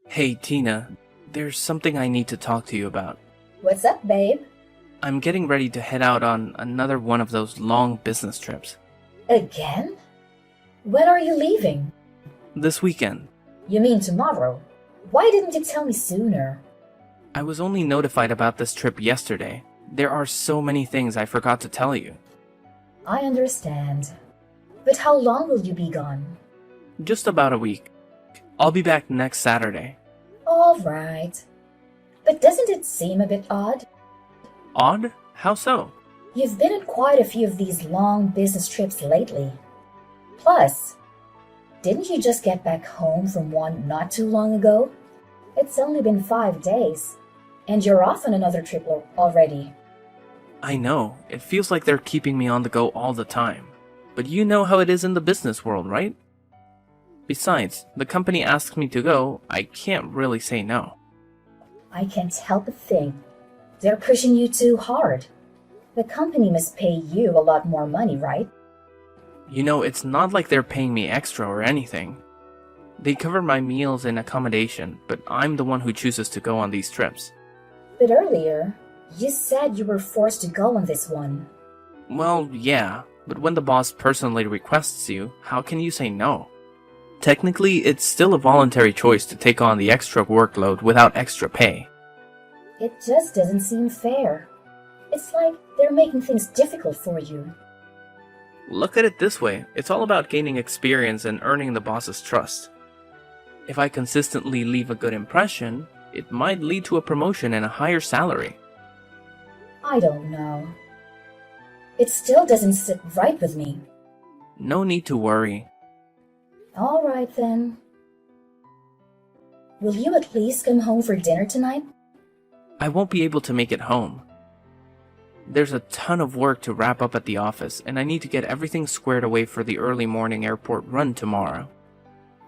Hey, Tina, there's something I need to talk to you about. What's up, babe? I'm getting ready to head out on another one of those long business trips. Again? When are you leaving? This weekend. You mean tomorrow? Why didn't you tell me sooner? I was only notified about this trip yesterday. There are so many things I forgot to tell you. I understand. But how long will you be gone? Just about a week. I'll be back next Saturday. All right. But doesn't it seem a bit odd? Odd? How so? You've been on quite a few of these long business trips lately. Plus, didn't you just get back home from one not too long ago? It's only been 5 days, and you're off on another trip already. I know, it feels like they're keeping me on the go all the time. But you know how it is in the business world, right? Besides, the company asks me to go, I can't really say no. I can't help but think they're pushing you too hard. The company must pay you a lot more money, right? You know, it's not like they're paying me extra or anything. They cover my meals and accommodation, but I'm the one who chooses to go on these trips. But earlier, you said you were forced to go on this one. Well, yeah, but when the boss personally requests you, how can you say no? Technically, it's still a voluntary choice to take on the extra workload without extra pay. It just doesn't seem fair. It's like they're making things difficult for you. Look at it this way, it's all about gaining experience and earning the boss's trust. If I consistently leave a good impression, it might lead to a promotion and a higher salary. I don't know. It still doesn't sit right with me. No need to worry. All right then. Will you at least come home for dinner tonight? I won't be able to make it home. There's a ton of work to wrap up at the office, and I need to get everything squared away for the early morning airport run tomorrow.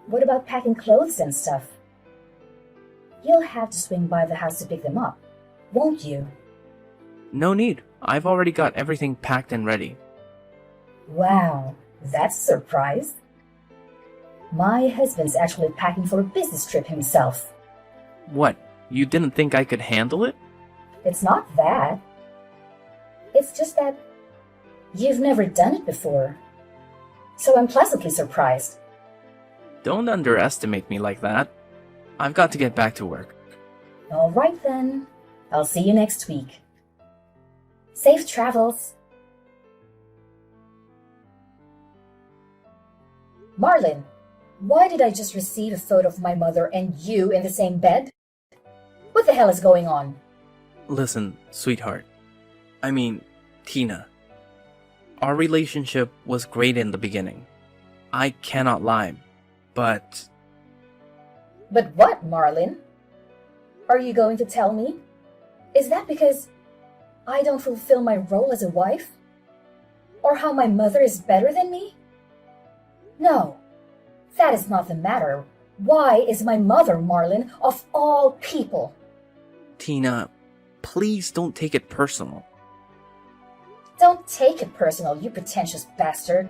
What about packing clothes and stuff? You'll have to swing by the house to pick them up, won't you? No need. I've already got everything packed and ready. Wow, that's a surprise. My husband's actually packing for a business trip himself. What? You didn't think I could handle it? It's not that. It's just that you've never done it before. So I'm pleasantly surprised. Don't underestimate me like that. I've got to get back to work. All right then. I'll see you next week. Safe travels. Marlin, why did I just receive a photo of my mother and you in the same bed? What the hell is going on? Listen, sweetheart. Tina. Our relationship was great in the beginning. I cannot lie, but... But what, Marlin? Are you going to tell me? Is that because I don't fulfill my role as a wife? Or how my mother is better than me? No, that is not the matter. Why is my mother, Marlin, of all people? Tina, please don't take it personal. Don't take it personal, you pretentious bastard.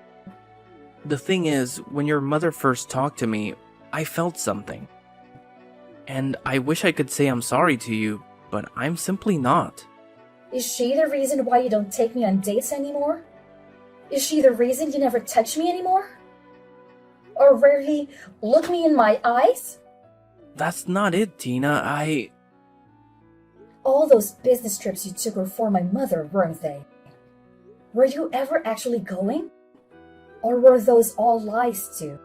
The thing is, when your mother first talked to me, I felt something. And I wish I could say I'm sorry to you, but I'm simply not. Is she the reason why you don't take me on dates anymore? Is she the reason you never touch me anymore? Or rarely look me in my eyes? That's not it, Tina. All those business trips you took were for my mother, weren't they? Were you ever actually going? Or were those all lies too?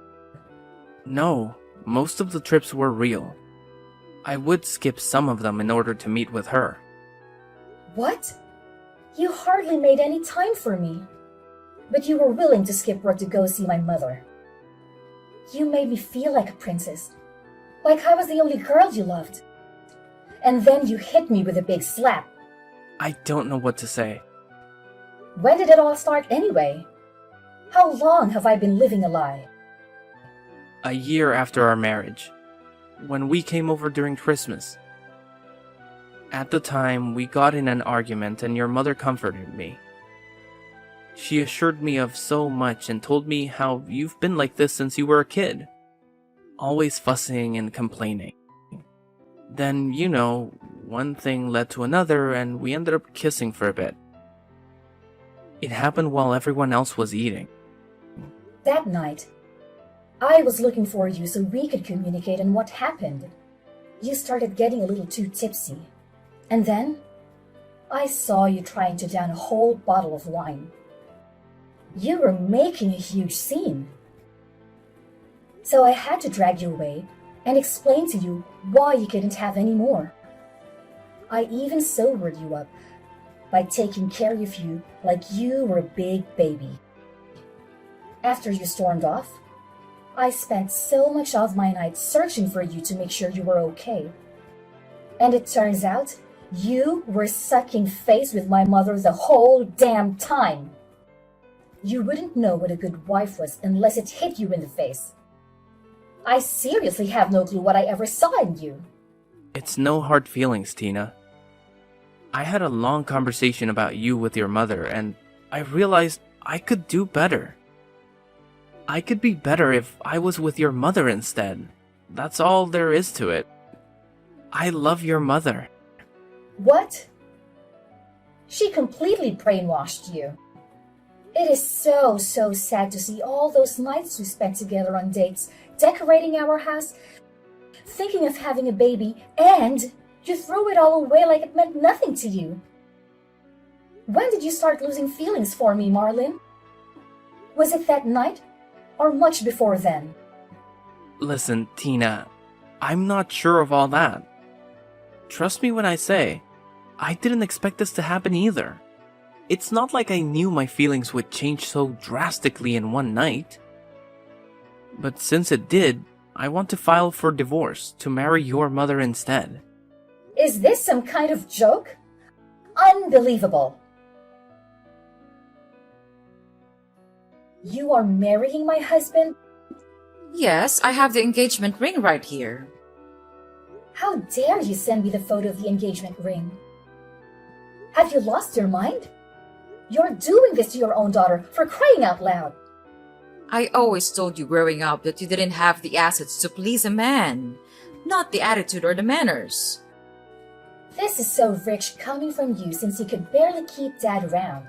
No, most of the trips were real. I would skip some of them in order to meet with her. What? You hardly made any time for me. But you were willing to skip work to go see my mother. You made me feel like a princess. Like I was the only girl you loved. And then you hit me with a big slap. I don't know what to say. When did it all start anyway? How long have I been living a lie? A year after our marriage, when we came over during Christmas. At the time, we got in an argument and your mother comforted me. She assured me of so much and told me how you've been like this since you were a kid. Always fussing and complaining. Then, one thing led to another and we ended up kissing for a bit. It happened while everyone else was eating. That night, I was looking for you so we could communicate on what happened. You started getting a little too tipsy. And then, I saw you trying to down a whole bottle of wine. You were making a huge scene. So I had to drag you away and explain to you why you couldn't have any more. I even sobered you up by taking care of you like you were a big baby. After you stormed off, I spent so much of my night searching for you to make sure you were okay. And it turns out you were sucking face with my mother the whole damn time. You wouldn't know what a good wife was unless it hit you in the face. I seriously have no clue what I ever saw in you. It's no hard feelings, Tina. I had a long conversation about you with your mother, and I realized I could do better. I could be better if I was with your mother instead. That's all there is to it. I love your mother. What? She completely brainwashed you. It is so sad to see all those nights we spent together on dates, decorating our house, thinking of having a baby, and you threw it all away like it meant nothing to you. When did you start losing feelings for me, Marlin? Was it that night, or much before then? Listen, Tina, I'm not sure of all that. Trust me when I say, I didn't expect this to happen either. It's not like I knew my feelings would change so drastically in one night. But since it did, I want to file for divorce to marry your mother instead. Is this some kind of joke? Unbelievable. You are marrying my husband? Yes, I have the engagement ring right here. How dare you send me the photo of the engagement ring? Have you lost your mind? You're doing this to your own daughter, for crying out loud. I always told you growing up that you didn't have the assets to please a man, not the attitude or the manners. This is so rich coming from you since you could barely keep Dad around.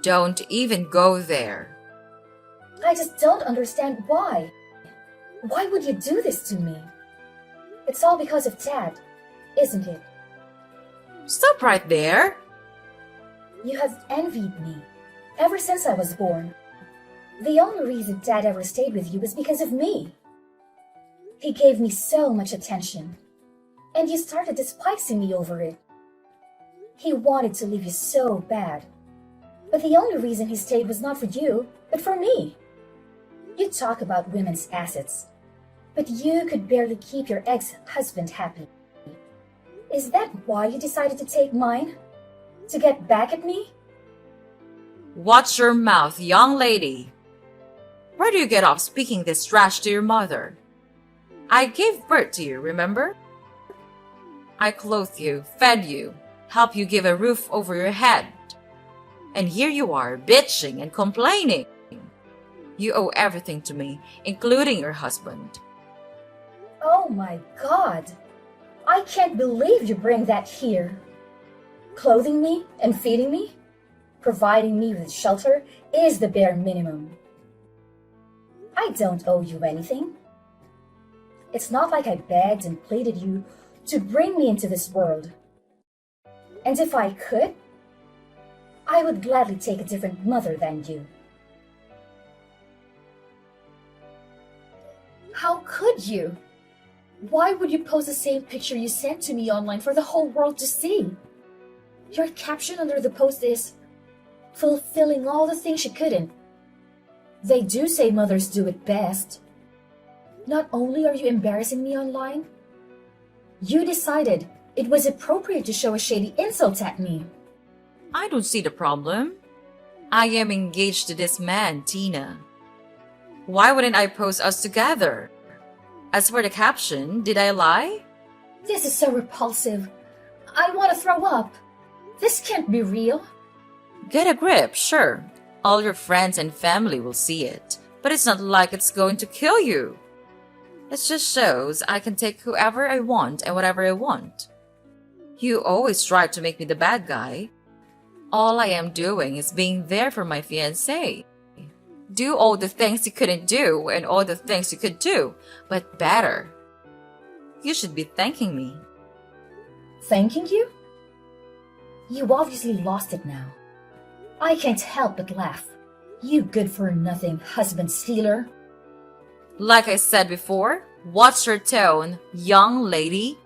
Don't even go there. I just don't understand why. Why would you do this to me? It's all because of Dad, isn't it? Stop right there. You have envied me ever since I was born. The only reason Dad ever stayed with you was because of me. He gave me so much attention, and you started despising me over it. He wanted to leave you so bad, but the only reason he stayed was not for you, but for me. You talk about women's assets, but you could barely keep your ex-husband happy. Is that why you decided to take mine? To get back at me? Watch your mouth, young lady. Where do you get off speaking this trash to your mother? I gave birth to you, remember? I clothed you, fed you, helped you give a roof over your head. And here you are, bitching and complaining. You owe everything to me, including your husband. Oh my God! I can't believe you bring that here. Clothing me and feeding me, providing me with shelter is the bare minimum. I don't owe you anything. It's not like I begged and pleaded you to bring me into this world. And if I could, I would gladly take a different mother than you. How could you? Why would you post the same picture you sent to me online for the whole world to see? Your caption under the post is, fulfilling all the things she couldn't. They do say mothers do it best. Not only are you embarrassing me online, you decided it was appropriate to show a shady insult at me. I don't see the problem. I am engaged to this man, Tina. Why wouldn't I post us together? As for the caption, did I lie? This is so repulsive. I want to throw up. This can't be real. Get a grip, sure. All your friends and family will see it, but it's not like it's going to kill you. It just shows I can take whoever I want and whatever I want. You always try to make me the bad guy. All I am doing is being there for my fiancé. Do all the things you couldn't do and all the things you could do, but better. You should be thanking me. Thanking you? You obviously lost it now. I can't help but laugh. You good-for-nothing husband stealer. Like I said before, watch your tone, young lady.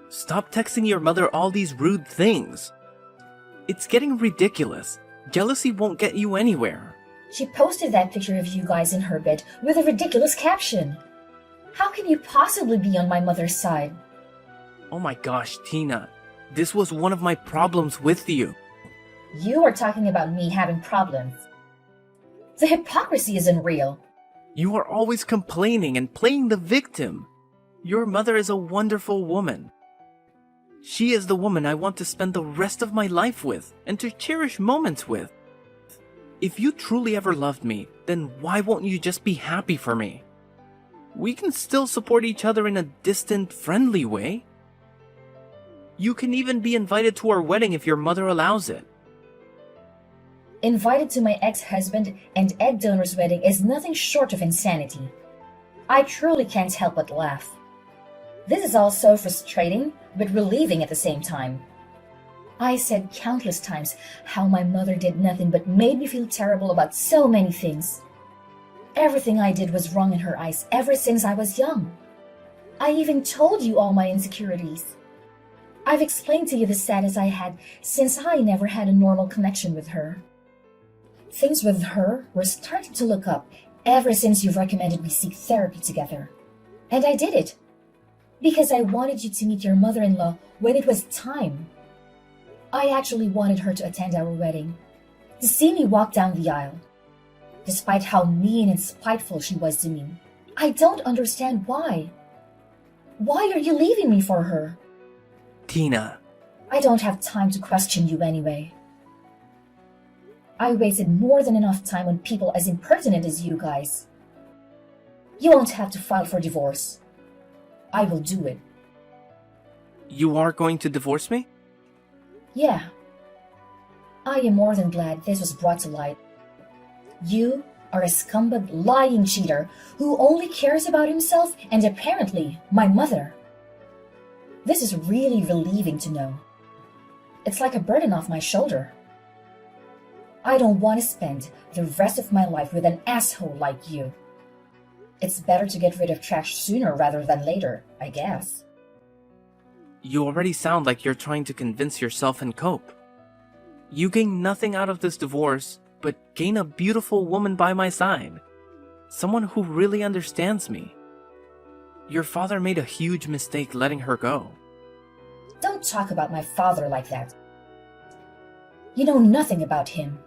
Stop texting your mother all these rude things. It's getting ridiculous. Jealousy won't get you anywhere. She posted that picture of you guys in her bed with a ridiculous caption. How can you possibly be on my mother's side? Oh my gosh, Tina. This was one of my problems with you. You are talking about me having problems. The hypocrisy is unreal. You are always complaining and playing the victim. Your mother is a wonderful woman. She is the woman I want to spend the rest of my life with and to cherish moments with. If you truly ever loved me, then why won't you just be happy for me? We can still support each other in a distant, friendly way. You can even be invited to our wedding if your mother allows it. Invited to my ex-husband and egg donor's wedding is nothing short of insanity. I truly can't help but laugh. This is all so frustrating, but relieving at the same time. I said countless times how my mother did nothing but made me feel terrible about so many things. Everything I did was wrong in her eyes ever since I was young. I even told you all my insecurities. I've explained to you the sadness I had since I never had a normal connection with her. Things with her were starting to look up ever since you've recommended we seek therapy together. And I did it. Because I wanted you to meet your mother-in-law when it was time. I actually wanted her to attend our wedding, to see me walk down the aisle. Despite how mean and spiteful she was to me, I don't understand why. Why are you leaving me for her? Tina. I don't have time to question you anyway. I wasted more than enough time on people as impertinent as you guys. You won't have to file for divorce. I will do it. You are going to divorce me? Yeah. I am more than glad this was brought to light. You are a scumbag lying cheater who only cares about himself and apparently my mother. This is really relieving to know. It's like a burden off my shoulder. I don't want to spend the rest of my life with an asshole like you. It's better to get rid of trash sooner rather than later, I guess. You already sound like you're trying to convince yourself and cope. You gain nothing out of this divorce, but gain a beautiful woman by my side. Someone who really understands me. Your father made a huge mistake letting her go. Don't talk about my father like that. You know nothing about him.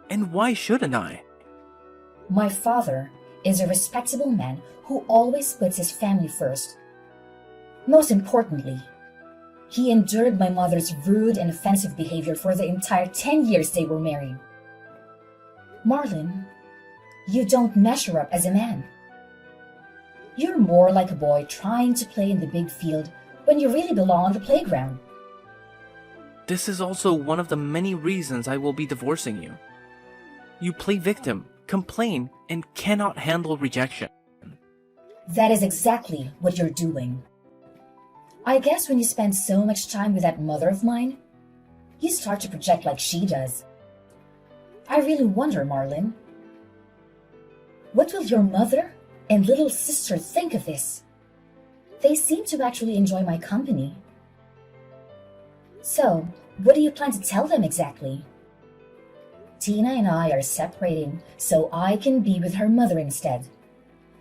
And why shouldn't I? My father is a respectable man who always puts his family first. Most importantly, he endured my mother's rude and offensive behavior for the entire 10 years they were married. Marlin, you don't measure up as a man. You're more like a boy trying to play in the big field when you really belong on the playground. This is also one of the many reasons I will be divorcing you. You play victim, complain, and cannot handle rejection. That is exactly what you're doing. I guess when you spend so much time with that mother of mine, you start to project like she does. I really wonder, Marlin, what will your mother and little sister think of this? They seem to actually enjoy my company. So, what do you plan to tell them exactly? Tina and I are separating so I can be with her mother instead.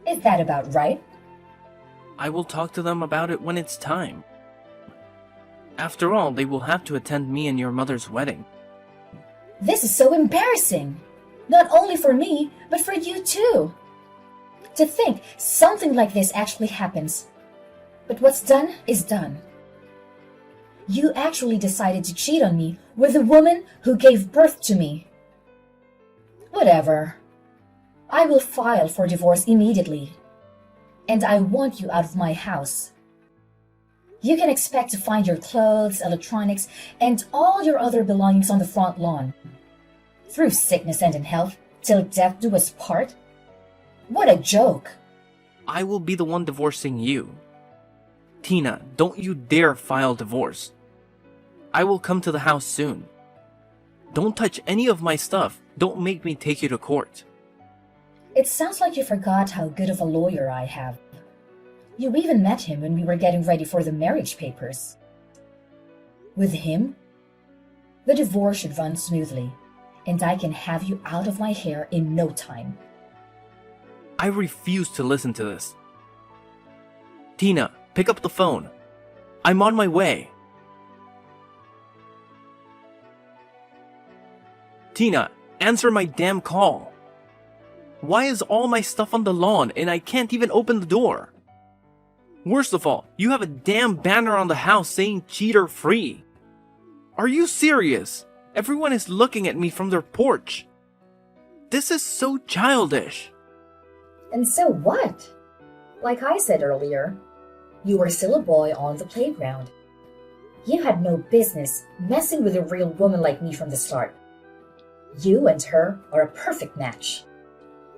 Is that about right? I will talk to them about it when it's time. After all, they will have to attend me and your mother's wedding. This is so embarrassing. Not only for me, but for you too. To think something like this actually happens. But what's done is done. You actually decided to cheat on me with the woman who gave birth to me. Whatever. I will file for divorce immediately. And I want you out of my house. You can expect to find your clothes, electronics, and all your other belongings on the front lawn. Through sickness and in health, till death do us part? What a joke! I will be the one divorcing you. Tina, don't you dare file divorce. I will come to the house soon. Don't touch any of my stuff. Don't make me take you to court. It sounds like you forgot how good of a lawyer I have. You even met him when we were getting ready for the marriage papers. With him, the divorce should run smoothly, and I can have you out of my hair in no time. I refuse to listen to this. Tina, pick up the phone. I'm on my way. Tina, answer my damn call. Why is all my stuff on the lawn and I can't even open the door? Worst of all, you have a damn banner on the house saying cheater free. Are you serious? Everyone is looking at me from their porch. This is so childish. And so what? Like I said earlier, you were still a boy on the playground. You had no business messing with a real woman like me from the start. You and her are a perfect match.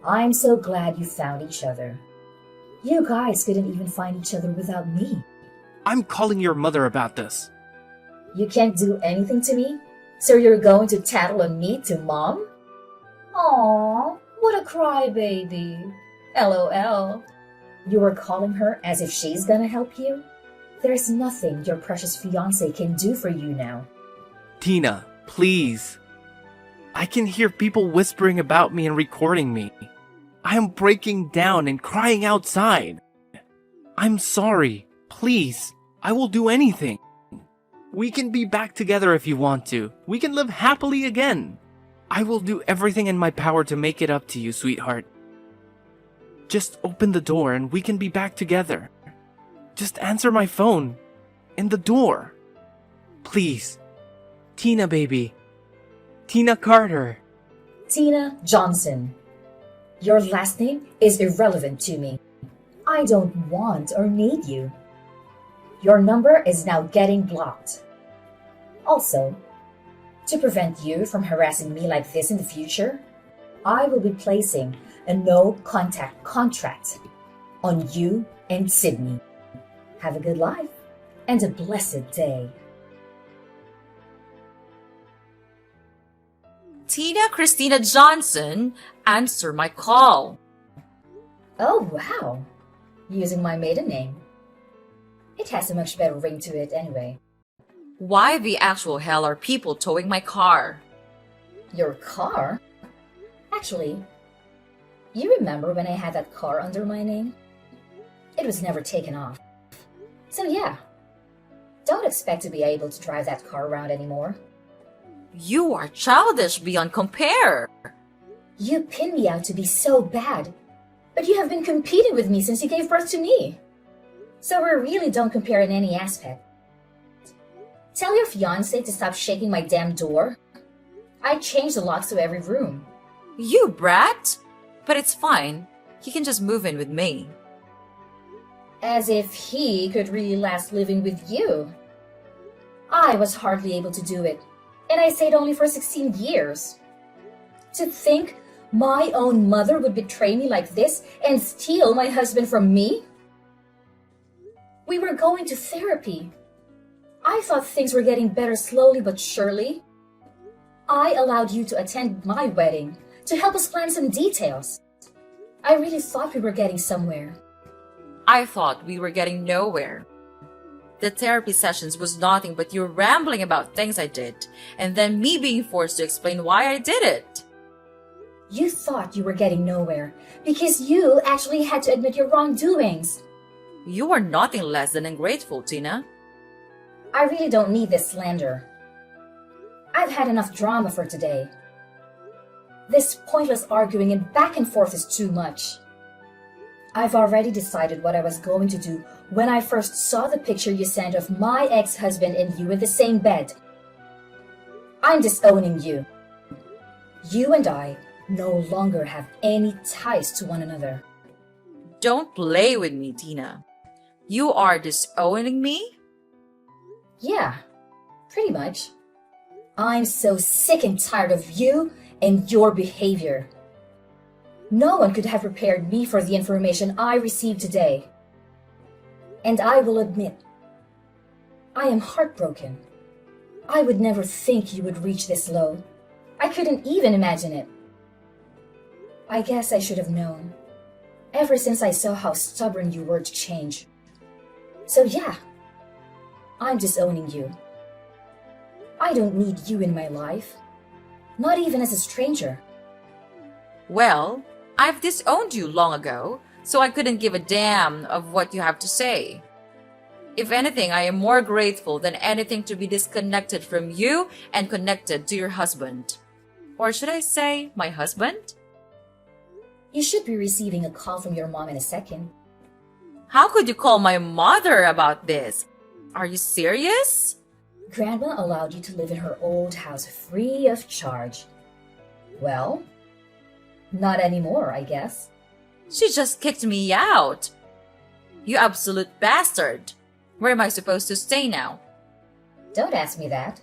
I'm so glad you found each other. You guys couldn't even find each other without me. I'm calling your mother about this. You can't do anything to me? So you're going to tattle on me to Mom? Aww, what a crybaby. LOL. You were calling her as if she's gonna help you? There's nothing your precious fiancé can do for you now. Tina, please. I can hear people whispering about me and recording me. I am breaking down and crying outside. I'm sorry. Please, I will do anything. We can be back together if you want to. We can live happily again. I will do everything in my power to make it up to you, sweetheart. Just open the door and we can be back together. Just answer my phone and the door. Please. Tina, baby. Tina Carter. Tina Johnson. Your last name is irrelevant to me. I don't want or need you. Your number is now getting blocked. Also, to prevent you from harassing me like this in the future, I will be placing a no-contact contract on you and Sydney. Have a good life and a blessed day. Tina Christina Johnson, answer my call. Oh, wow. Using my maiden name. It has a much better ring to it anyway. Why the actual hell are people towing my car? Your car? Actually, you remember when I had that car under my name? It was never taken off. So yeah, don't expect to be able to drive that car around anymore. You are childish beyond compare. You pin me out to be so bad, but you have been competing with me since you gave birth to me. So we really don't compare in any aspect. Tell your fiancé to stop shaking my damn door. I changed the locks to every room. You brat! But it's fine. He can just move in with me. As if he could really last living with you. I was hardly able to do it, and I stayed only for 16 years. To think my own mother would betray me like this and steal my husband from me? We were going to therapy. I thought things were getting better slowly but surely. I allowed you to attend my wedding to help us plan some details. I really thought we were getting somewhere. I thought we were getting nowhere. The therapy sessions was nothing but you rambling about things I did, and then me being forced to explain why I did it. You thought you were getting nowhere because you actually had to admit your wrongdoings. You are nothing less than ungrateful, Tina. I really don't need this slander. I've had enough drama for today. This pointless arguing and back and forth is too much. I've already decided what I was going to do when I first saw the picture you sent of my ex-husband and you in the same bed. I'm disowning you. You and I no longer have any ties to one another. Don't play with me, Tina. You are disowning me? Yeah, pretty much. I'm so sick and tired of you and your behavior. No one could have prepared me for the information I received today. And I will admit, I am heartbroken. I would never think you would reach this low. I couldn't even imagine it. I guess I should have known, ever since I saw how stubborn you were to change. So yeah, I'm disowning you. I don't need you in my life, not even as a stranger. Well, I've disowned you long ago, so I couldn't give a damn of what you have to say. If anything, I am more grateful than anything to be disconnected from you and connected to your husband. Or should I say, my husband? You should be receiving a call from your mom in a second. How could you call my mother about this? Are you serious? Grandma allowed you to live in her old house free of charge. Well, not anymore, I guess. She just kicked me out. You absolute bastard. Where am I supposed to stay now? Don't ask me that.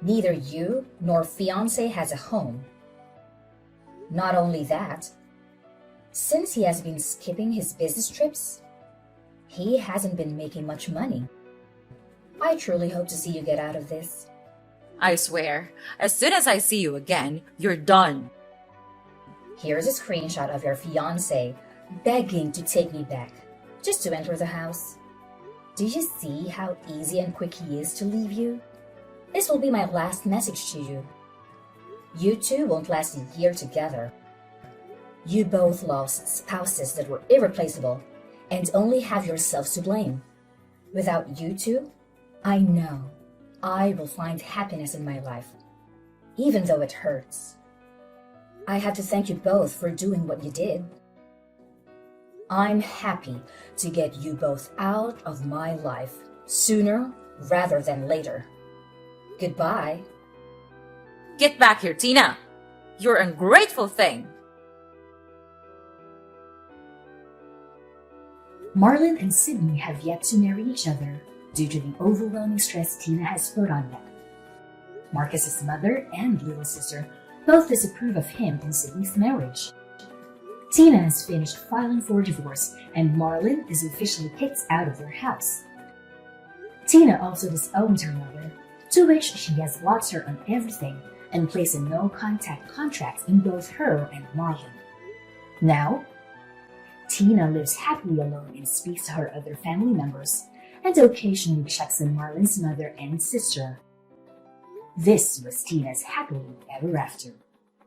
Neither you nor fiancé has a home. Not only that, since he has been skipping his business trips, he hasn't been making much money. I truly hope to see you get out of this. I swear, as soon as I see you again, you're done. Here's a screenshot of your fiancé begging to take me back, just to enter the house. Do you see how easy and quick he is to leave you? This will be my last message to you. You two won't last a year together. You both lost spouses that were irreplaceable and only have yourselves to blame. Without you two, I know I will find happiness in my life, even though it hurts. I have to thank you both for doing what you did. I'm happy to get you both out of my life sooner rather than later. Goodbye. Get back here, Tina. You're an ungrateful thing. Marlin and Sydney have yet to marry each other due to the overwhelming stress Tina has put on them. Marcus's mother and little sister both disapprove of him and Sydney's marriage. Tina has finished filing for divorce and Marlin is officially kicked out of their house. Tina also disowned her mother, to which she has blocked her on everything and placed a no-contact contract in both her and Marlin. Now, Tina lives happily alone and speaks to her other family members and occasionally checks on Marlin's mother and sister. This was Tina's happily ever after.